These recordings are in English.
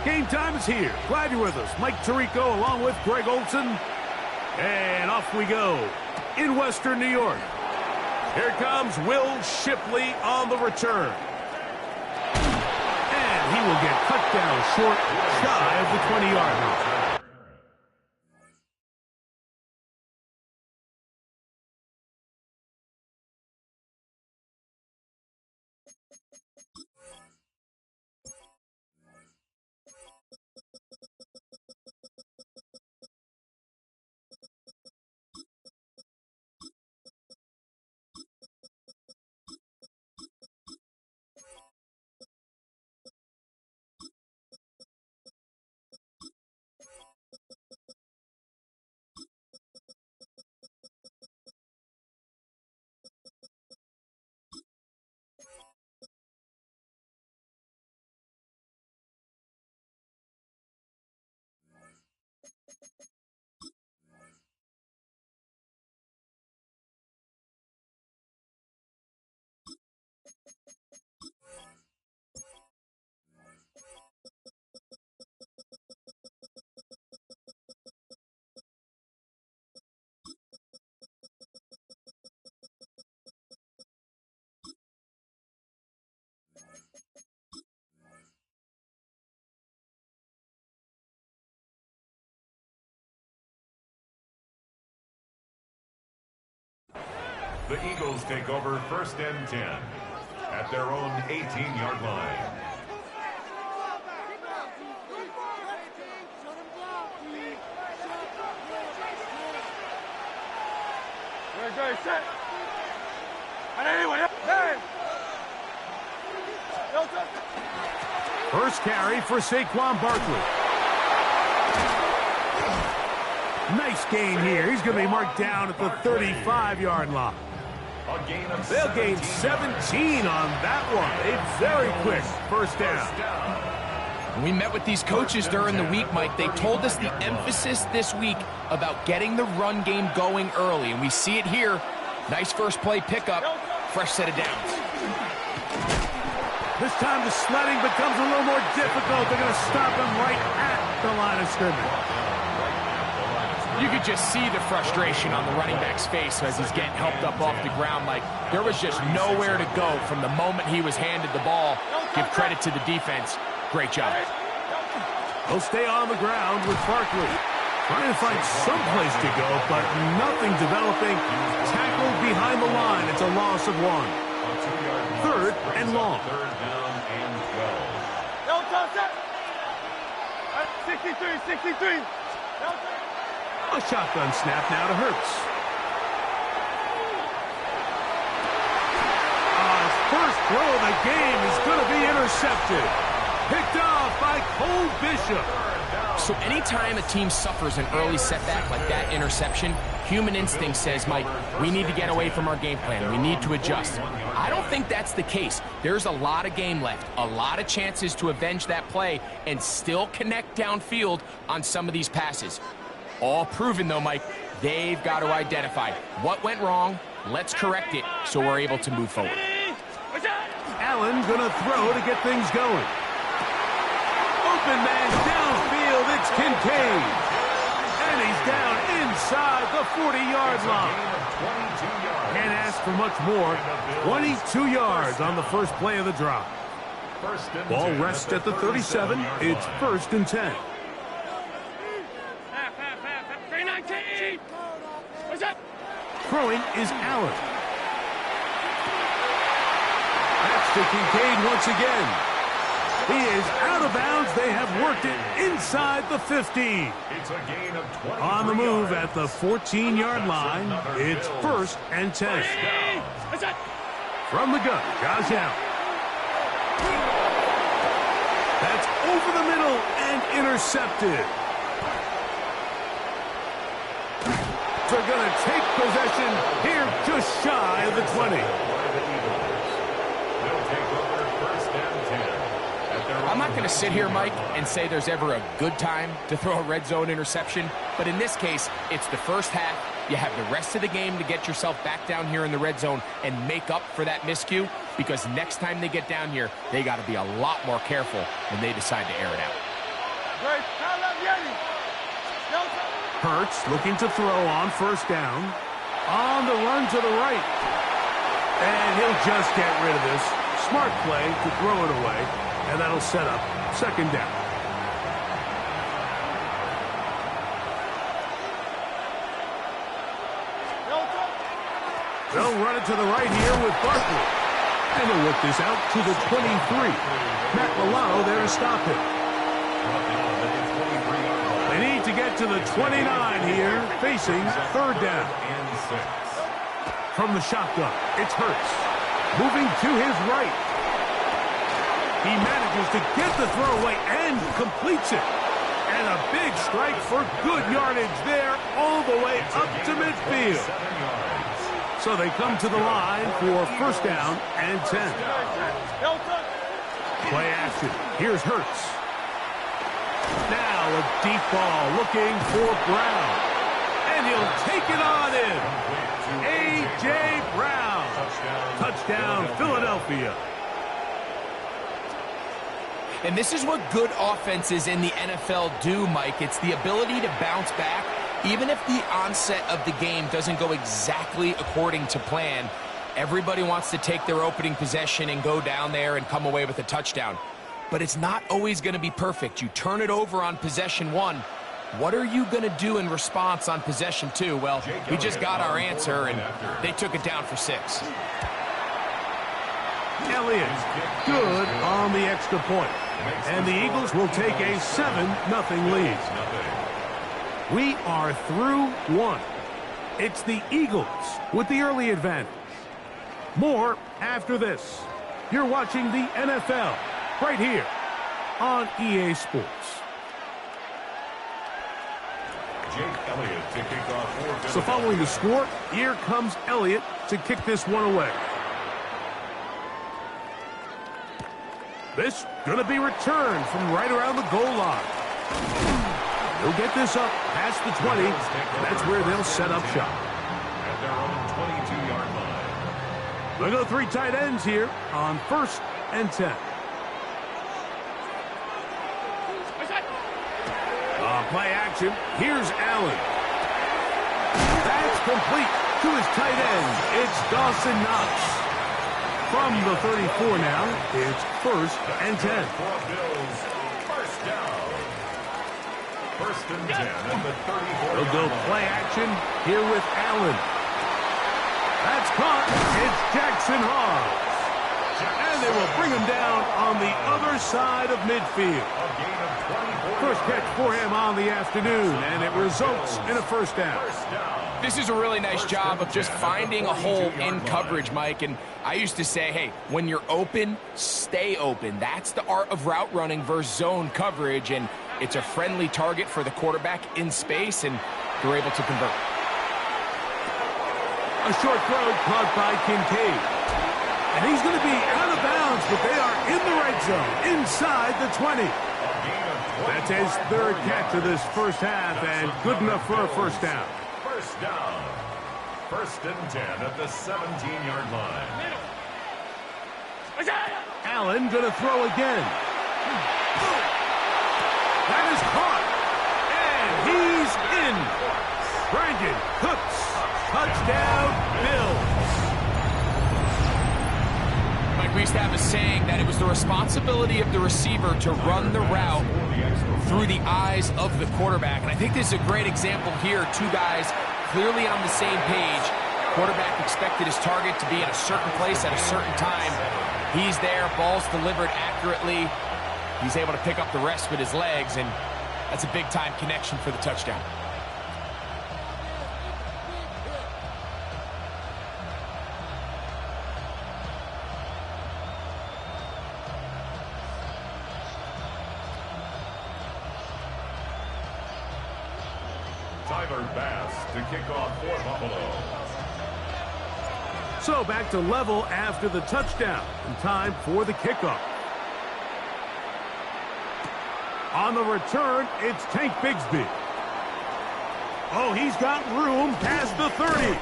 Game time is here. Glad you're with us. Mike Tirico along with Greg Olson. And off we go in Western New York. Here comes Will Shipley on the return. And he will get cut down short, shy of the 20-yard line. The Eagles take over 1st and 10 at their own 18-yard line. Set. First carry for Saquon Barkley. Nice gain here. He's going to be marked down at the 35-yard line. They'll gain 17 on that one. A very quick first down. When we met with these coaches during the week, Mike, they told us the emphasis this week about getting the run game going early, and we see it here. Nice first play pickup, fresh set of downs. This time the sledding becomes a little more difficult. They're going to stop him right at the line of scrimmage. You could just see the frustration on the running back's face as he's getting helped up off the ground. Like, there was just nowhere to go from the moment he was handed the ball. Give credit to the defense. Great job. He'll stay on the ground with Barkley. Trying to find some place to go, but nothing developing. Tackled behind the line. It's a loss of 1. 3rd and long. 63. A shotgun snap now to Hurts. His first throw of the game is going to be intercepted. Picked off by Cole Bishop. So anytime a team suffers an early setback like that interception, human instinct says, Mike, we need to get away from our game plan. We need to adjust. I don't think that's the case. There's a lot of game left, a lot of chances to avenge that play and still connect downfield on some of these passes. All proven, though, Mike, they've got to identify what went wrong. Let's correct it so we're able to move forward. Allen going to throw to get things going. Open man downfield, it's Kincaid. And he's down inside the 40-yard line. Can't ask for much more. 22 yards on the first play of the drive. Ball rests at the 37. It's 1st and 10. Throwing is Allen. That's to Kincaid once again. He is out of bounds. They have worked it inside the 15. It's a gain of 20. On the move at the 14-yard line. It's 1st and 10. From the gun, Josh Allen. That's over the middle and intercepted. They're going to take possession here just shy of the 20. I'm not going to sit here, Mike, and say there's ever a good time to throw a red zone interception, but in this case, it's the first half. You have the rest of the game to get yourself back down here in the red zone and make up for that miscue, because next time they get down here, they got to be a lot more careful when they decide to air it out. Hurts looking to throw on first down. On the run to the right. And he'll just get rid of this. Smart play to throw it away. And that'll set up second down. They'll run it to the right here with Barkley. And they'll work this out to the 23. Matt Milano there to stop him. They need to get to the 29 here, facing third down. From the shotgun, it's Hurts. Moving to his right. He manages to get the throw away and completes it. And a big strike for good yardage there all the way up to midfield. So they come to the line for first down and 10. Play action. Here's Hurts. Now a deep ball looking for Brown. And he'll take it on in. A.J. Brown. Touchdown, Philadelphia. And this is what good offenses in the NFL do, Mike. It's the ability to bounce back. Even if the onset of the game doesn't go exactly according to plan, everybody wants to take their opening possession and go down there and come away with a touchdown. But it's not always going to be perfect. You turn it over on possession 1. What are you going to do in response on possession 2? Well, we just got our answer, and they took it down for 6. Elliott, good on the extra point. And the Eagles will take a 7-0 lead. We are through 1. It's the Eagles with the early advantage. More after this. You're watching the NFL right here on EA Sports. Jake Elliott to kick off. So following the score, here comes Elliott to kick this one away. This going to be returned from right around the goal line. They'll get this up past the 20. That's where they'll set up shop. At their own 22-yard line. They'll go 3 tight ends here on first and 10. Play action. Here's Allen. That's complete to his tight end. It's Dawson Knox. From the 34 now, it's first and 10. First down. First and 10 at the 34. They'll go play action here with Allen. That's caught. It's Jackson Hall. And they will bring him down on the other side of midfield. First catch for him on the afternoon, and it results in a first down. This is a really nice job of just finding a hole in coverage, Mike. And I used to say, hey, when you're open, stay open. That's the art of route running versus zone coverage, and it's a friendly target for the quarterback in space, and they're able to convert. A short throw caught by Kincaid. And he's going to be out of bounds, but they are in the right zone, inside the 20. That's his third catch of this first half, and good enough for a first down. First down. First and 10 at the 17-yard line. Allen going to throw again. That is caught. And he's in. Brandon Cooks. Touchdown, Bills. Mike, we used to have a saying that it was the responsibility of the receiver to run the route through the eyes of the quarterback. And I think this is a great example here. 2 guys clearly on the same page. Quarterback expected his target to be in a certain place at a certain time. He's there, ball's delivered accurately. He's able to pick up the rest with his legs, and that's a big-time connection for the touchdown. To kick off for Buffalo. So back to level after the touchdown, and time for the kickoff. On the return, it's Tank Bigsby. Oh, he's got room past the 30.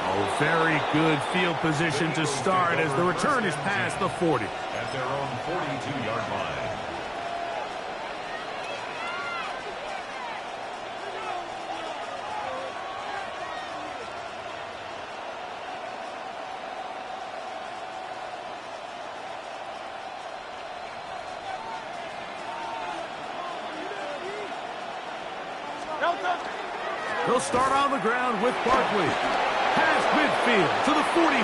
Oh, very good field position to start as the return is past the 40. At their own 42-yard line. He'll start on the ground with Barkley. Past midfield to the 45.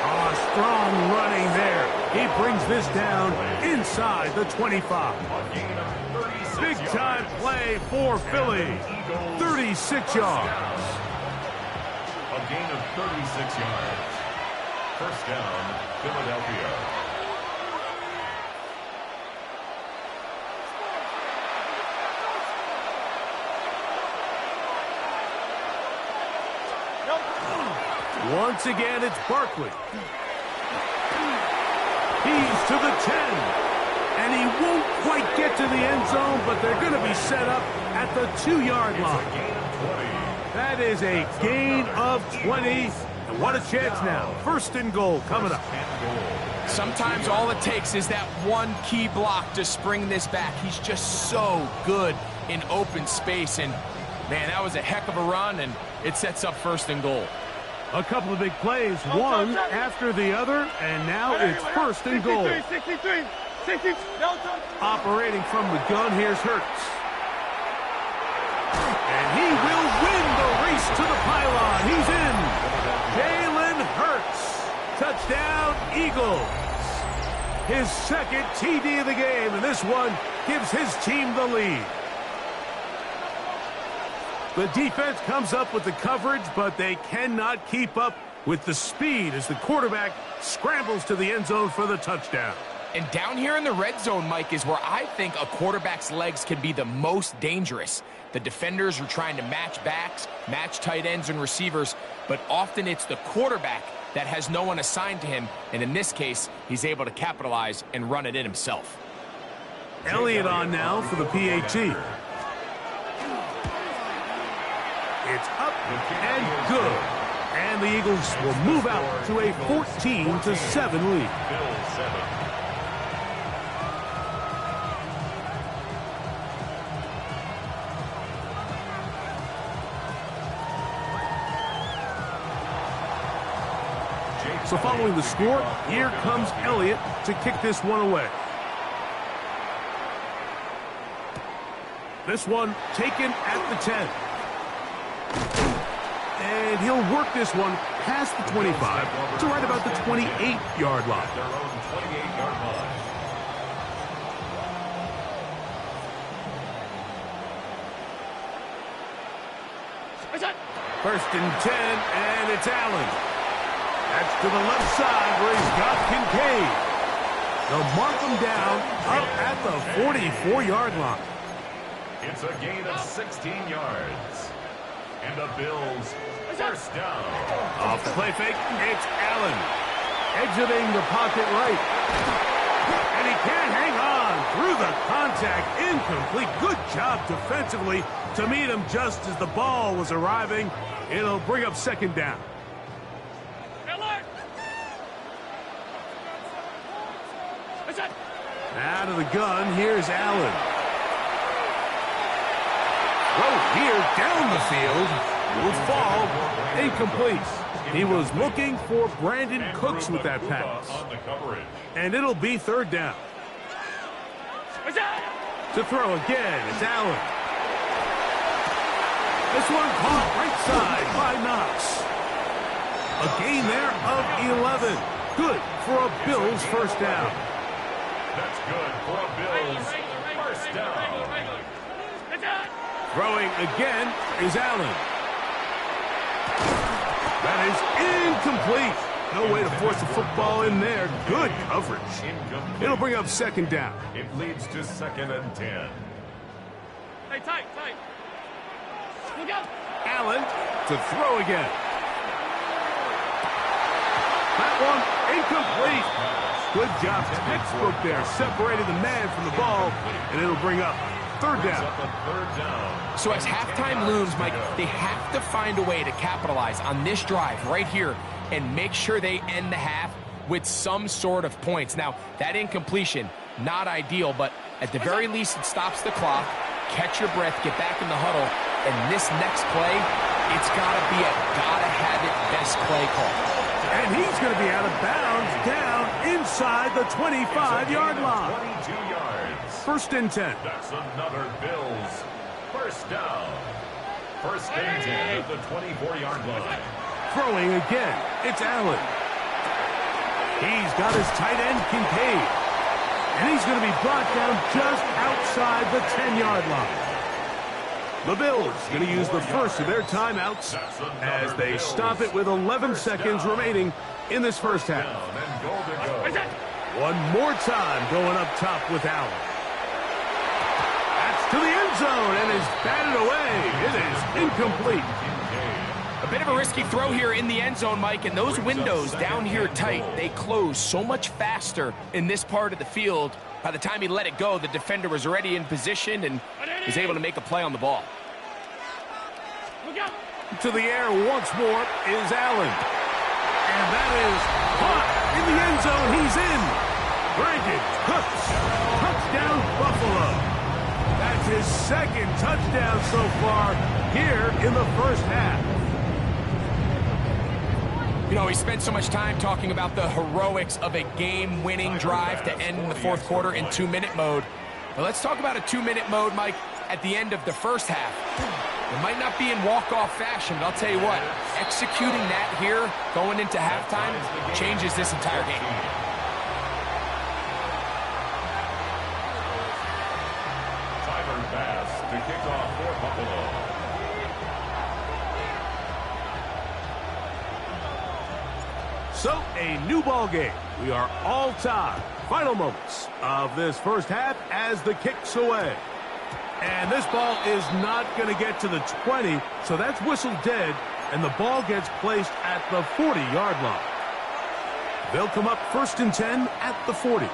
Oh, strong running there. He brings this down inside the 25. Big-time play for Philly. 36 yards. A gain of 36 yards. First down, Philadelphia. Once again, it's Barkley. He's to the 10. And he won't quite get to the end zone, but they're going to be set up at the 2-yard line. That is a gain of 20. And what a chance now. First and goal coming up. Sometimes all it takes is that one key block to spring this back. He's just so good in open space. And, man, that was a heck of a run, and it sets up first and goal. A couple of big plays, one after the other, and now it's first and goal. 63. Operating from the gun, here's Hurts. And he will win the race to the pylon. He's in. Jalen Hurts. Touchdown, Eagles. His second TD of the game, and this one gives his team the lead. The defense comes up with the coverage, but they cannot keep up with the speed as the quarterback scrambles to the end zone for the touchdown. And down here in the red zone, Mike, is where I think a quarterback's legs can be the most dangerous. The defenders are trying to match backs, match tight ends and receivers, but often it's the quarterback that has no one assigned to him, and in this case, he's able to capitalize and run it in himself. Elliott on now for the PAT. It's up and good. And the Eagles will move out to a 14-7 lead. So following the score, here comes Elliott to kick this one away. This one taken at the 10. And he'll work this one past the 25 to right about the 28-yard line. Their own 28-yard line. First and 10, and it's Allen. That's to the left side where he's got Kincaid. They'll mark him down up at the 44-yard line. It's a gain of 16 yards. And the Bills first down. Off the play fake, it's Allen. Exiting the pocket right. And he can't hang on through the contact. Incomplete. Good job defensively to meet him just as the ball was arriving. It'll bring up second down. Out of the gun, here's Allen. Throw here down the field. Will fall. Incomplete. He was looking for Brandon Cooks with that pass. And it'll be third down. To throw again, it's Allen. This one caught right side by Knox. A gain there of 11. Good for a Bills first down. That's good for a Bills first down. Throwing again is Allen. That is incomplete. No way to force the football in there. Good coverage. Incomplete. It'll bring up second down. It leads to 2nd and 10. Hey, tight. Look out. Allen to throw again. That one incomplete. Good job. Textbook there. Separated the man from the ball, and it'll bring up third down. So as halftime looms, Mike, they have to find a way to capitalize on this drive right here and make sure they end the half with some sort of points. Now, that incompletion, not ideal, but at the very least it stops the clock. Catch your breath, get back in the huddle, and this next play, it's got to be a gotta-have-it best play call. And he's going to be out of bounds down inside the 25-yard line. 22 yards. First and 10. That's another Bills First down. First and 10 at the 24-yard line. Throwing again, it's Allen. He's got his tight end, Kincaid. And he's going to be brought down just outside the 10-yard line. The Bills going to use the first of their timeouts as they stop it with 11 seconds remaining in this first half. One more time going up top with Allen. That's to the end zone and is batted away. It is incomplete. A bit of a risky throw here in the end zone, Mike, and those windows down here tight, they close so much faster in this part of the field. By the time he let it go, the defender was already in position and was able to make a play on the ball. To the air once more is Allen. And that is caught in the end zone. He's in. Brandon Cooks. Touchdown, Buffalo. That's his second touchdown so far here in the first half. You know, we spent so much time talking about the heroics of a game-winning drive to end the fourth quarter in 2-minute mode. But let's talk about a 2-minute mode, Mike, at the end of the first half. It might not be in walk-off fashion, but I'll tell you what, executing that here, going into halftime, changes this entire game. Tyler Bass to kick off for Buffalo. So, a new ball game. We are all tied. Final moments of this first half as the kick's away. And this ball is not going to get to the 20, so that's whistled dead, and the ball gets placed at the 40-yard line. They'll come up 1st and 10 at the 40.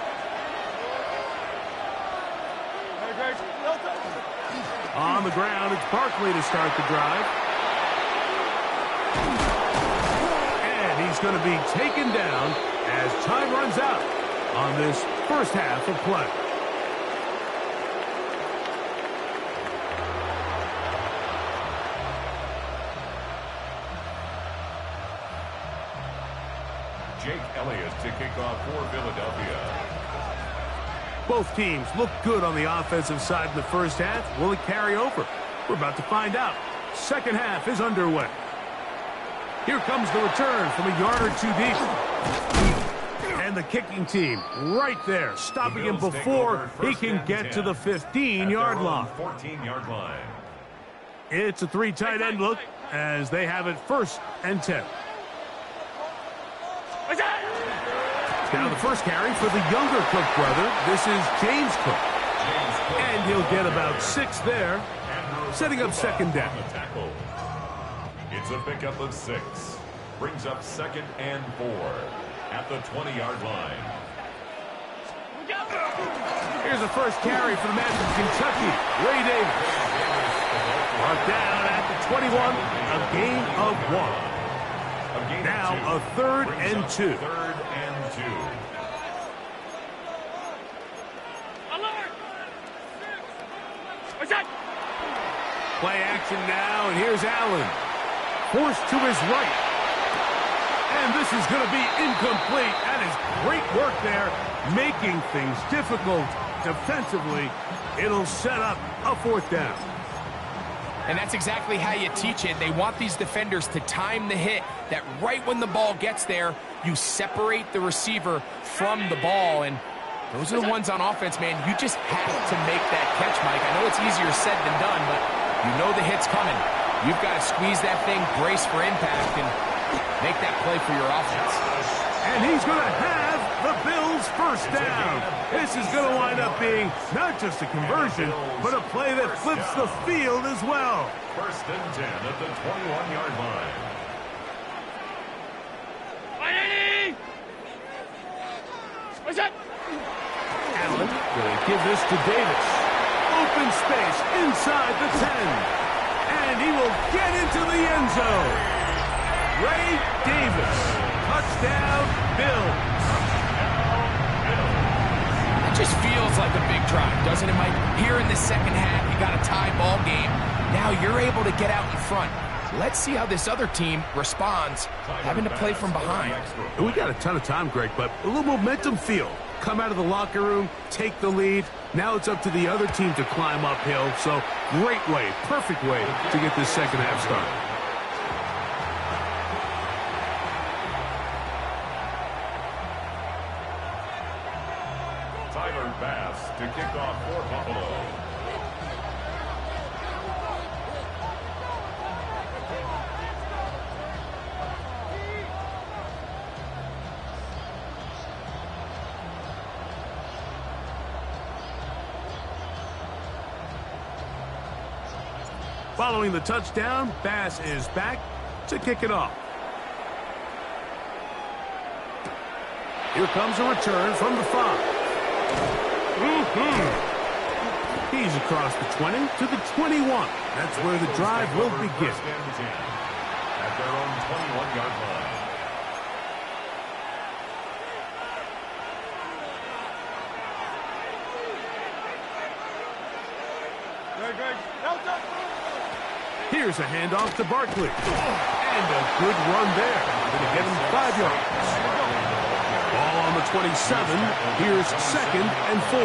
On the ground, it's Barkley to start the drive. He's going to be taken down as time runs out on this first half of play. Jake Elliott to kick off for Philadelphia. Both teams look good on the offensive side in the first half. Will it carry over? We're about to find out. Second half is underway. Here comes the return from a yard or two deep. And the kicking team right there, stopping him before he can get to the 15-yard line. 14-yard line. It's a three tight end look as they have it 1st and 10. Now the first carry for the younger Cook brother. This is James Cook. And he'll get about 6 there, setting up second down. It's a pickup of 6. Brings up 2nd and 4 at the 20-yard line. Here's the first carry for the man from Kentucky, Ray Davis. Brought down at the 21, a gain of 1. Now a 3rd and 2. 3rd and 2. Play action now, and here's Allen. Forced to his right. And this is going to be incomplete. That is great work there, making things difficult defensively. It'll set up a 4th down. And that's exactly how you teach it. They want these defenders to time the hit, that right when the ball gets there, you separate the receiver from the ball. And those are the ones on offense, man. You just have to make that catch, Mike. I know it's easier said than done, but you know the hit's coming. You've got to squeeze that thing, brace for impact, and make that play for your offense. And he's going to have the Bills' 1st down. This is going to wind up being not just a conversion, but a play that flips the field as well. 1st and 10 at the 21-yard line. Allen going to give this to Davis. Open space inside the 10. And he will get into the end zone. Ray Davis. Touchdown, Bills. It just feels like a big drive, doesn't it, Mike? Here in the second half, you got a tie ball game. Now you're able to get out in front. Let's see how this other team responds, having to play from behind. We got a ton of time, Greg, but a little momentum feel. Come out of the locker room, take the lead. Now it's up to the other team to climb uphill, so great way, perfect way to get this second half started. To kick off for Buffalo. Following the touchdown, Bass is back to kick it off. Here comes a return from the 5. He's across the 20 to the 21. That's where the drive will begin. At their own 21-yard line. Here's a handoff to Barkley. And a good run there. Going to get him 5 yards. Ball on the 27. Here's 2nd and 4.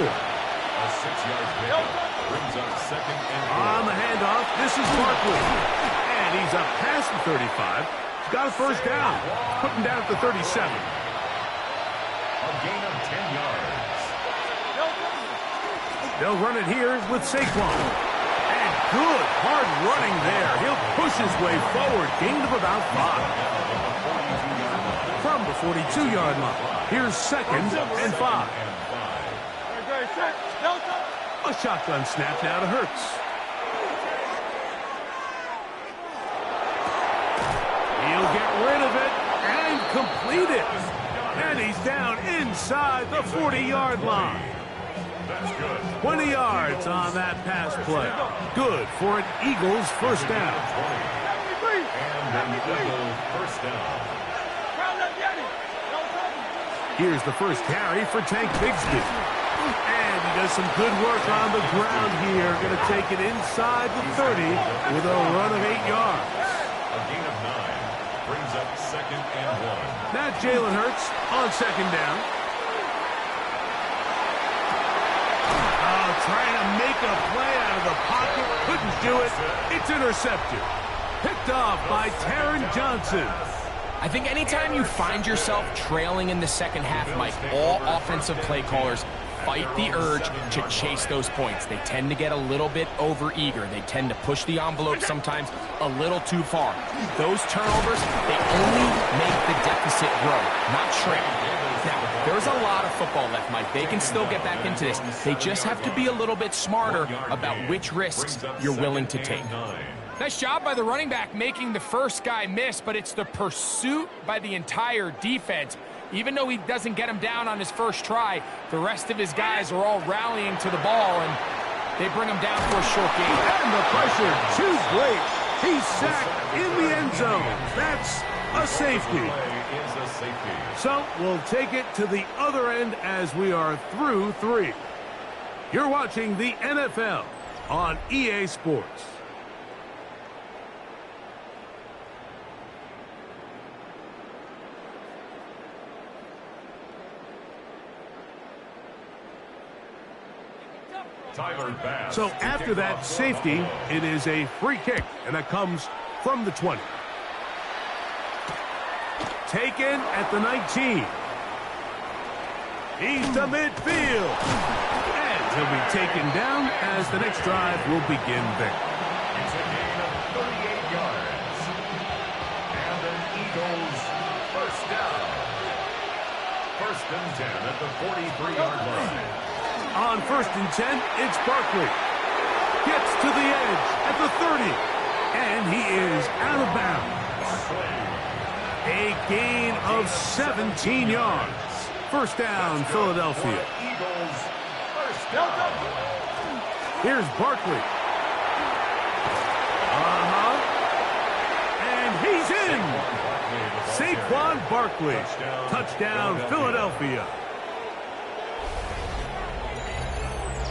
A 6-yard pickup brings up 2nd and 4. On the handoff, this is Barkley. And he's up past the 35. He's got a first down. Putting down at the 37. A gain of 10 yards. They'll run it here with Saquon. And good, hard running there. He'll push his way forward. Gain of about 5. From the 42-yard line. Here's 2nd and 5. A shotgun snap now to Hurts. He'll get rid of it and complete it. And he's down inside the 40-yard line. That's good. 20 yards on that pass play. Good for an Eagles first down. And an Eagles first down. Here's the first carry for Tank Bigsby. And he does some good work on the ground here. Going to take it inside the 30 with a run of 8 yards. A gain of 9 brings up 2nd and 1. Now Jalen Hurts on 2nd down. Oh, trying to make a play out of the pocket. Couldn't do it. It's intercepted. Picked off by Taron Johnson. I think anytime you find yourself trailing in the second half, Mike, all offensive play callers fight the urge to chase those points. They tend to get a little bit overeager. They tend to push the envelope sometimes a little too far. Those turnovers, they only make the deficit grow, not shrink. Now, there's a lot of football left, Mike. They can still get back into this. They just have to be a little bit smarter about which risks you're willing to take. Nice job by the running back making the first guy miss, but it's the pursuit by the entire defense. Even though he doesn't get him down on his first try, the rest of his guys are all rallying to the ball, and they bring him down for a short gain. And the pressure too great. He's sacked in the end zone. That's a safety. So we'll take it to the other end as we are through 3. You're watching the NFL on EA Sports. So after that safety, it is a free kick, and that comes from the 20. Taken at the 19. He's to midfield. And he'll be taken down as the next drive will begin there. It's a gain of 38 yards. And an Eagles first down. 1st and 10 at the 43-yard line. On 1st and 10, it's Barkley. Gets to the edge at the 30. And he is out of bounds. A gain of 17 yards. First down, Philadelphia. Eagles first down. Here's Barkley. And he's in. Saquon Barkley. Touchdown, Philadelphia.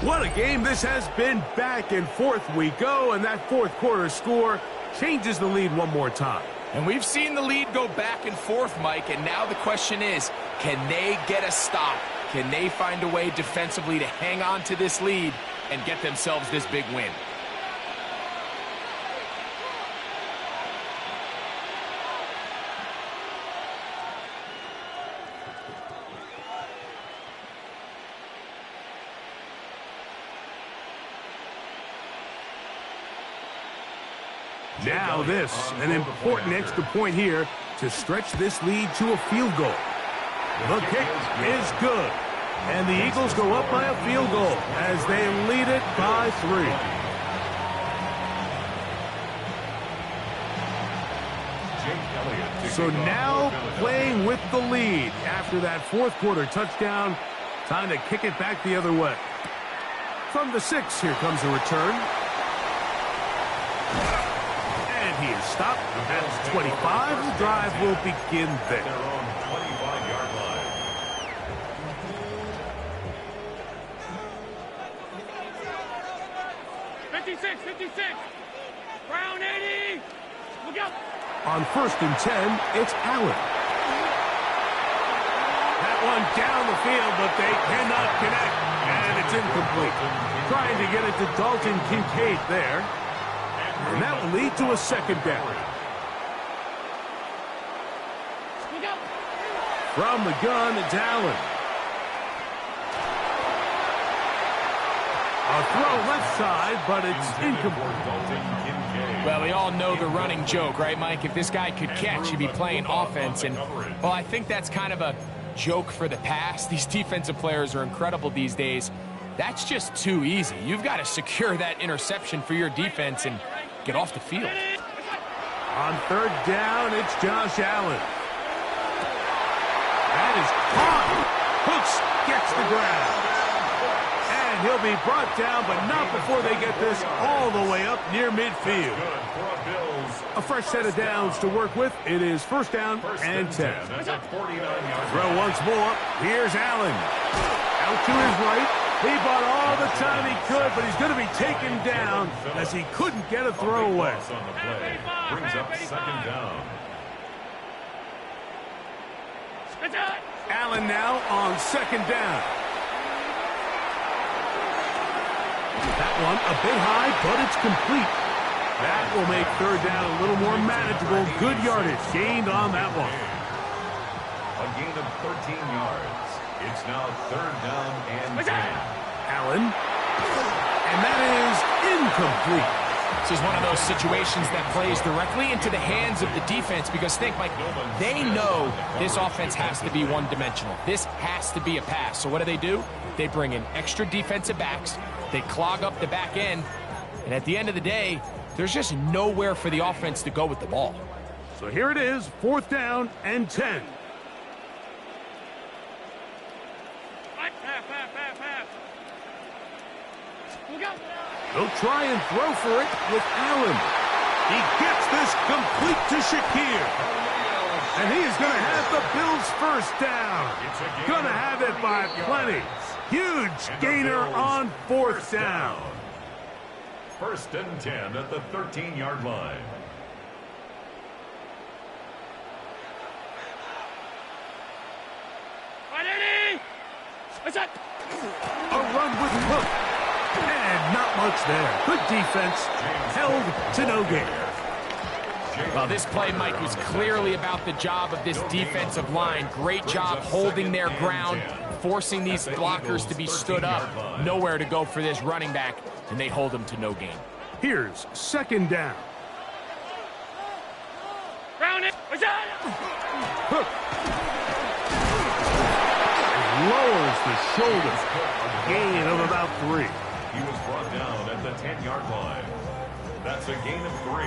What a game this has been. Back and forth we go, and that 4th quarter score changes the lead one more time. And we've seen the lead go back and forth, Mike, and now the question is, can they get a stop? Can they find a way defensively to hang on to this lead and get themselves this big win? Now this, an important extra point here to stretch this lead to a field goal. The kick is good, and the Eagles go up by a field goal as they lead it by 3. So now playing with the lead after that fourth quarter touchdown, time to kick it back the other way. From the 6, here comes a return. He is stopped at 25. The drive will begin there. Their own 25-yard line. Brown 80. Look out. On 1st and 10, it's Allen. That one down the field, but they cannot connect, and it's incomplete. Trying to get it to Dalton Kincaid there. And that will lead to a 2nd down. From the gun, it's Allen. A throw left side, but it's incomplete. Well, we all know the running joke, right, Mike? If this guy could catch, he'd be playing offense. And, well, I think that's kind of a joke for the past. These defensive players are incredible these days. That's just too easy. You've got to secure that interception for your defense and get off the field. On 3rd down, it's Josh Allen. That is caught. Hooks gets the grab. And he'll be brought down, but not before they get this all the way up near midfield. A fresh set of downs to work with. It is 1st down and 10. Throw once more. Here's Allen. Out to his right. He bought all the time he could, but he's going to be taken down as he couldn't get a throw away. Brings up 2nd down. Allen now on 2nd down. That one a bit high, but it's complete. That will make 3rd down a little more manageable. Good yardage gained on that one. A gain of 13 yards. It's now 3rd down and 10. Allen. And that is incomplete. This is one of those situations that plays directly into the hands of the defense because think, Mike, they know this offense has to be one-dimensional. This has to be a pass. So what do? They bring in extra defensive backs. They clog up the back end. And at the end of the day, there's just nowhere for the offense to go with the ball. So here it is, 4th down and 10. They'll try and throw for it with Allen. He gets this complete to Shakir. And he is going to have the Bills' 1st down. Going to have it by plenty. Huge gainer on 4th down. 1st and 10 at the 13-yard line. A run with Cook. And not much there. Good defense. Held to no gain. Well, this play, Mike, was clearly about the job of this defensive line. Great job holding their ground, forcing these blockers to be stood up. Nowhere to go for this running back, and they hold him to no gain. Here's 2nd down. Cook. Lowers the shoulder. A gain of about 3. He was brought down at the 10-yard line. That's a gain of 3.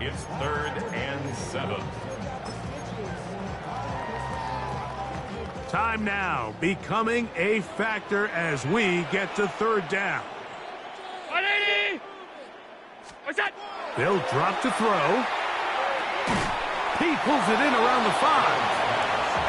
It's 3rd and 7. Time now becoming a factor as we get to 3rd down. 180. What's that? They'll drop to throw. He pulls it in around the 5.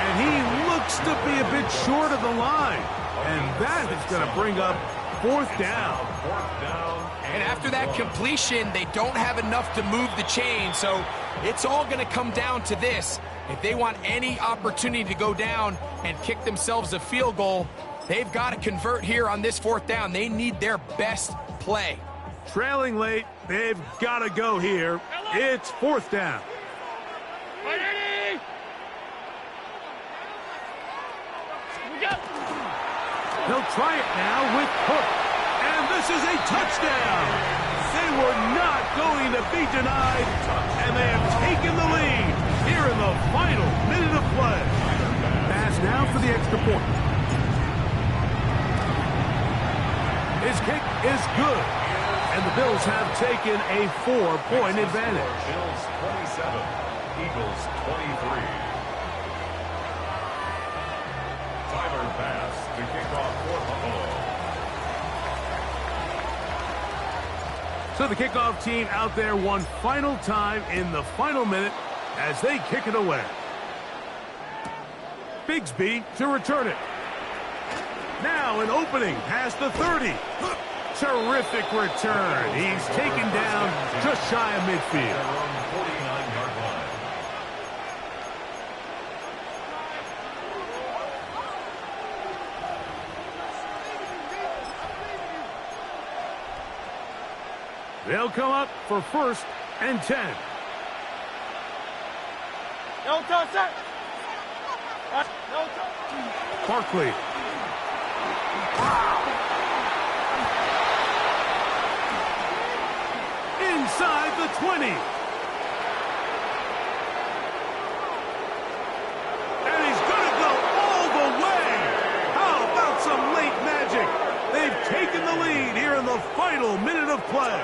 And he looks to be a bit short of the line. And that is going to bring up 4th down. 4th down. And after that completion, they don't have enough to move the chain, so it's all going to come down to this. If they want any opportunity to go down and kick themselves a field goal, they've got to convert here on this 4th down. They need their best play. Trailing late, they've got to go here. It's 4th down. They'll try it now with Hook. And this is a touchdown. They were not going to be denied. And they have taken the lead here in the final minute of play. Pass now for the extra point. His kick is good. And the Bills have taken a 4-point advantage. Bills 27, Eagles 23. Tyler pass to kick off for Buffalo. So the kickoff team out there one final time in the final minute as they kick it away. Bigsby to return it. Now an opening past the 30. Terrific return. He's taken down just shy of midfield. 49-yard line. They'll come up for 1st and 10. Barkley. Inside the 20. And he's going to go all the way. How about some late magic? They've taken the lead here in the final minute of play.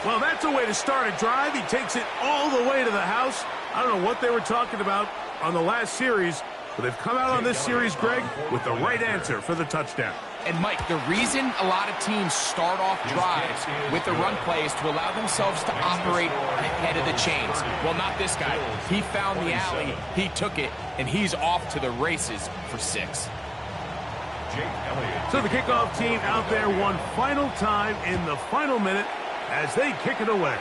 Well, that's a way to start a drive. He takes it all the way to the house. I don't know what they were talking about on the last series, but they've come out on this series, Greg, with the right answer for the touchdown. And, Mike, the reason a lot of teams start off drives with the run play is to allow themselves to operate ahead of the chains. Well, not this guy. He found the alley, he took it, and he's off to the races for 6. So the kickoff team out there one final time in the final minute as they kick it away.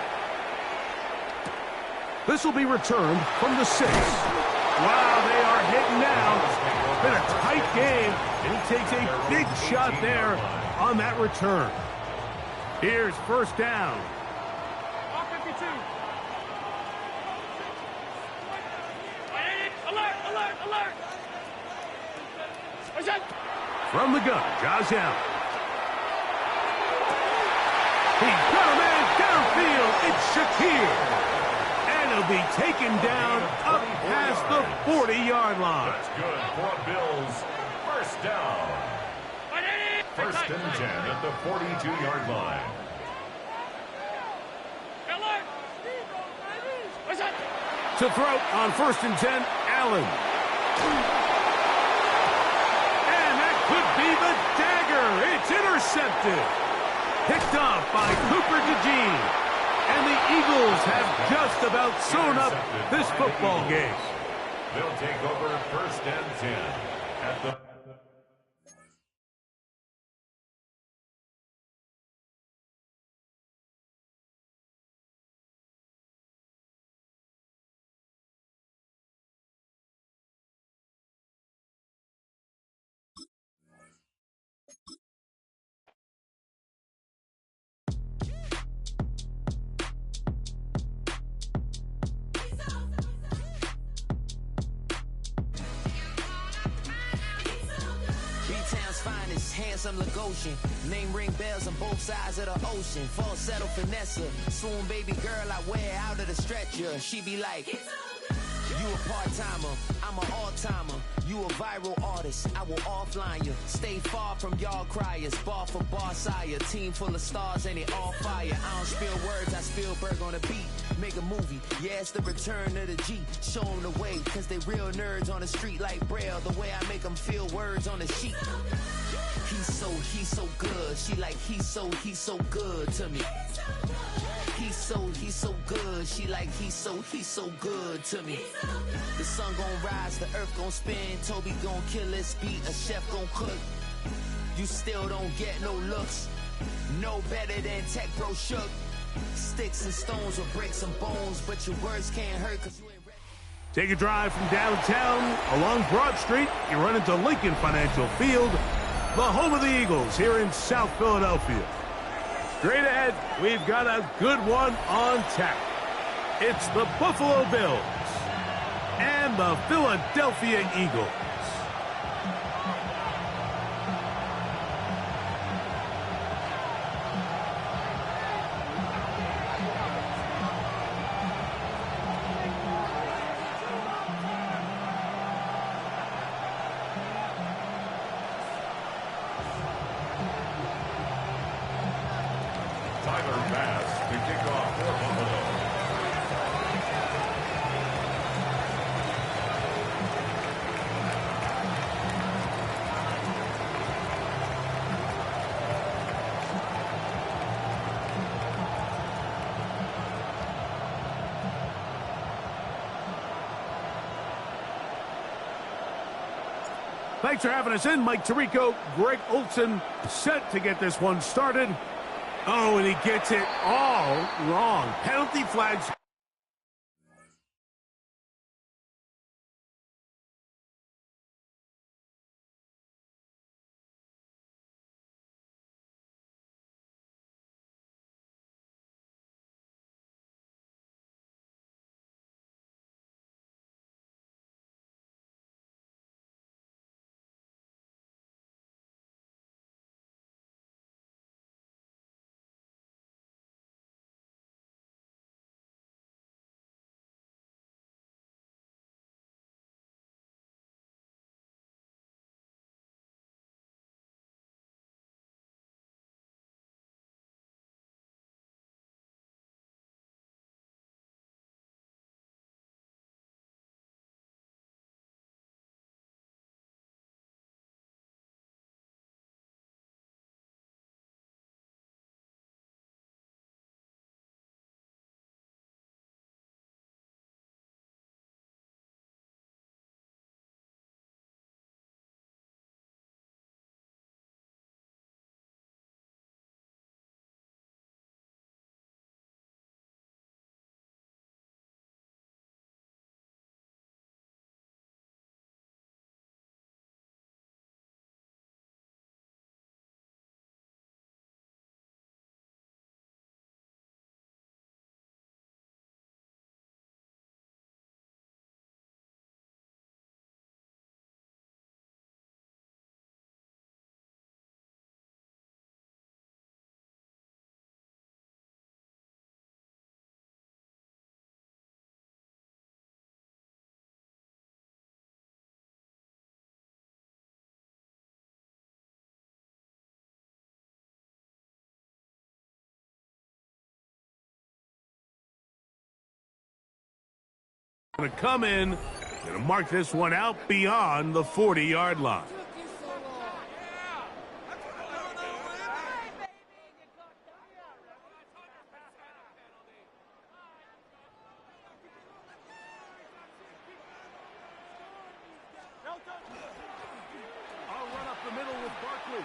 This will be returned from the 6. Wow, they are hitting now. It's been a tight game, and he takes a big shot there on that return. Here's 1st down. From the gun, Josh Allen. He's got a man downfield. It's Shakir. And he'll be taken down up past the 40-yard line. That's good for Bills. 1st down. 1st and 10 at the 42-yard line. To throw on 1st and 10, Allen. And that could be the dagger. It's intercepted. Picked off by Cooper DeJean. And the Eagles have just about sewn up this football game. They'll take over 1st and 10 at the handsome Lagosian. Name ring bells on both sides of the ocean. Falsetto finesse, swoon baby girl I wear out of the stretcher. She be like, you a part-timer, I'm an all-timer. You a viral artist, I will offline you. Stay far from y'all criers, bar for bar sire. Team full of stars and it all fire. I don't spill words, I Spielberg on a beat. Make a movie, yeah, it's the return of the G. Show them the way, cause they real nerds on the street like Braille. The way I make them feel words on the sheet. He's so good. She like, he's so good to me. He's so good. She like, he's so good to me. The sun gon' rise, the earth gon' spin. Toby gon' kill this beat, a chef gon' cook. You still don't get no looks. No better than Tech Bro Shook. Sticks and stones will break some bones, but your words can't hurt because you ain't ready. Take a drive from downtown along Broad Street. You run into Lincoln Financial Field, the home of the Eagles here in South Philadelphia. Straight ahead, we've got a good one on tap. It's the Buffalo Bills and the Philadelphia Eagles. Thanks for having us in. Mike Tirico, Greg Olson set to get this one started. Oh, and he gets it all wrong. Penalty flags. Going to come in, going to mark this one out beyond the 40-yard line. I'll run up the middle with Barkley.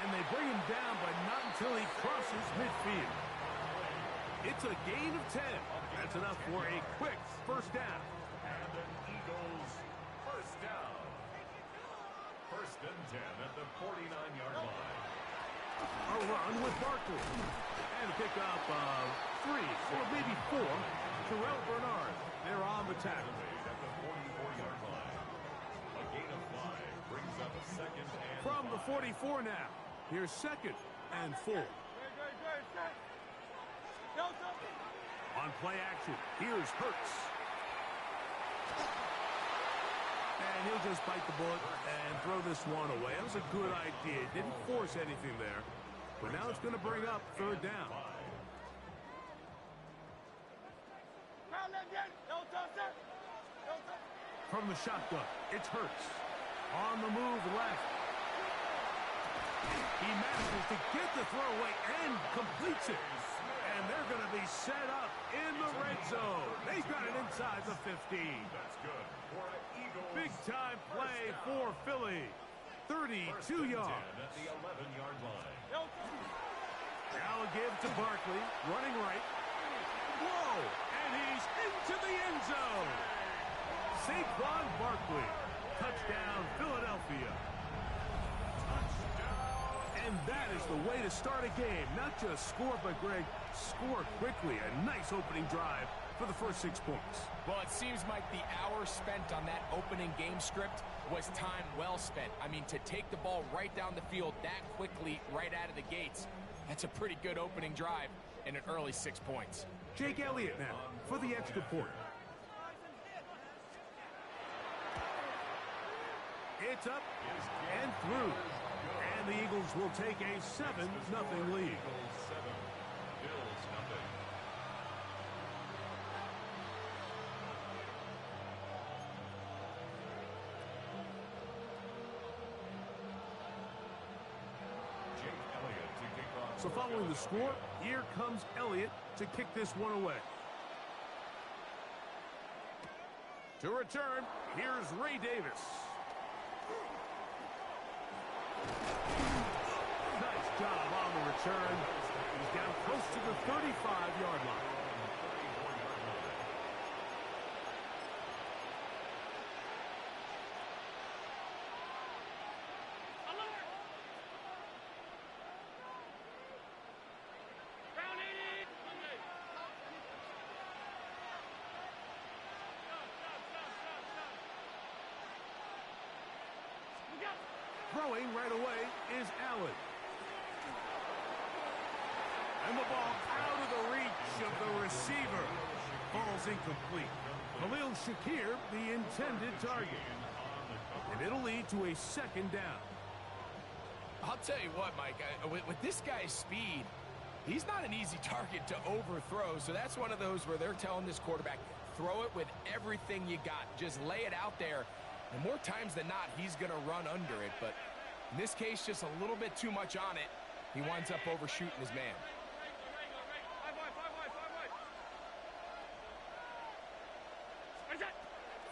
And they bring him down, but not until he crosses midfield. It's a gain of 10. That's enough for a quick first down. And an Eagles first down. First and 10 at the 49-yard line. A run with Barkley. And a pickup of 3 or maybe 4. Terrell Bernard. They're on the tackle. At the 44-yard line. A gain of 5 brings up a second and From the 44 now. Here's second and 4. On play action, here's Hurts. And he'll just bite the bullet and throw this one away. That was a good idea. Didn't force anything there. But now it's going to bring up third down. From the shotgun, it's Hurts. On the move left. He manages to get the throw away and completes it. And they're going to be set up in the red zone. They've got it inside the 15. that's good for an Eagles. Big-time play for Philly. 32 yards. At the 11-yard line. Now a give to Barkley, running right. Whoa! And he's into the end zone. Saquon Barkley. Touchdown, Philadelphia. And that is the way to start a game. Not just score, but, Greg, score quickly. A nice opening drive for the first 6 points. Well, it seems like the hour spent on that opening game script was time well spent. I mean, to take the ball right down the field that quickly right out of the gates, that's a pretty good opening drive and an early 6 points. Jake Elliott now for the extra point. It's up and through. And the Eagles will take a 7-0 lead. So following the score, here comes Elliott to kick this one away. To return, here's Ray Davis. Nice job on the return. He's down close to the 35-yard line. Throwing right away is Allen. And the ball out of the reach of the receiver. Ball's incomplete. Khalil Shakir, the intended target. And it'll lead to a 2nd down. I'll tell you what, Mike, with this guy's speed, he's not an easy target to overthrow. So that's one of those where they're telling this quarterback, throw it with everything you got. Just lay it out there. And more times than not, he's going to run under it. But in this case, just a little bit too much on it. He winds up overshooting his man.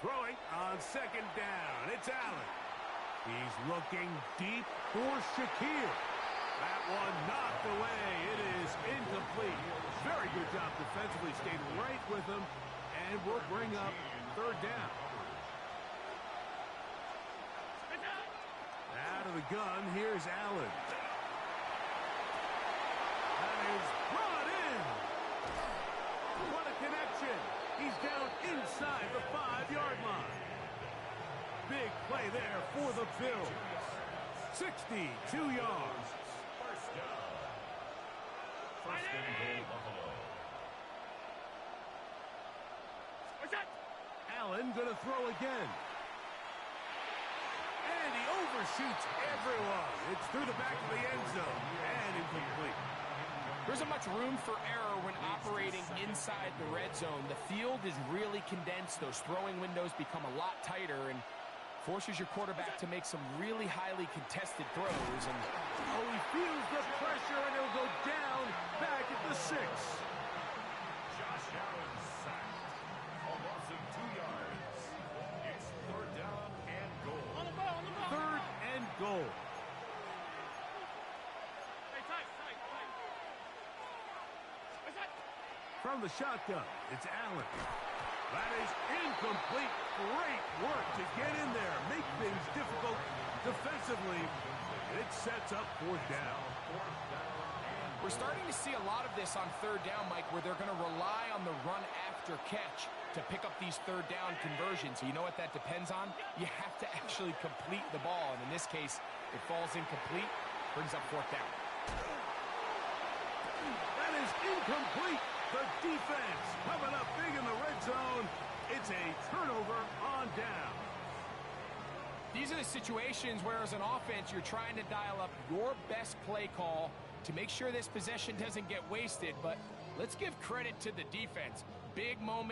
Throwing on 2nd down. It's Allen. He's looking deep for Shakir. That one knocked away. It is incomplete. Very good job defensively. Stayed right with him. And will bring up 3rd down. Out of the gun, here's Allen. That is brought in. What a connection. He's down inside the 5-yard line. Big play there for the Bills. 62 yards. First down. First and goal, Buffalo. Allen gonna throw again. And he overshoots everyone. It's through the back of the end zone and incomplete. There isn't much room for error when operating inside the red zone. The field is really condensed. Those throwing windows become a lot tighter and forces your quarterback to make some really highly contested throws. And oh, he feels the pressure and he'll go down back at the 6. Josh Allen sacked. A loss of 2 yards. It's 3rd down and goal. On the ball, on the ball. 3rd and goal. Hey, tight. From the shotgun, it's Allen. That is incomplete. Great work to get in there. Make things difficult defensively. It sets up 4th down. We're starting to see a lot of this on 3rd down, Mike, where they're going to rely on the run after catch to pick up these 3rd down conversions. You know what that depends on? You have to actually complete the ball. And in this case, it falls incomplete, brings up 4th down. That is incomplete. The defense coming up big in the red zone. It's a turnover on down. These are the situations where, as an offense, you're trying to dial up your best play call to make sure this possession doesn't get wasted. But let's give credit to the defense. Big moment.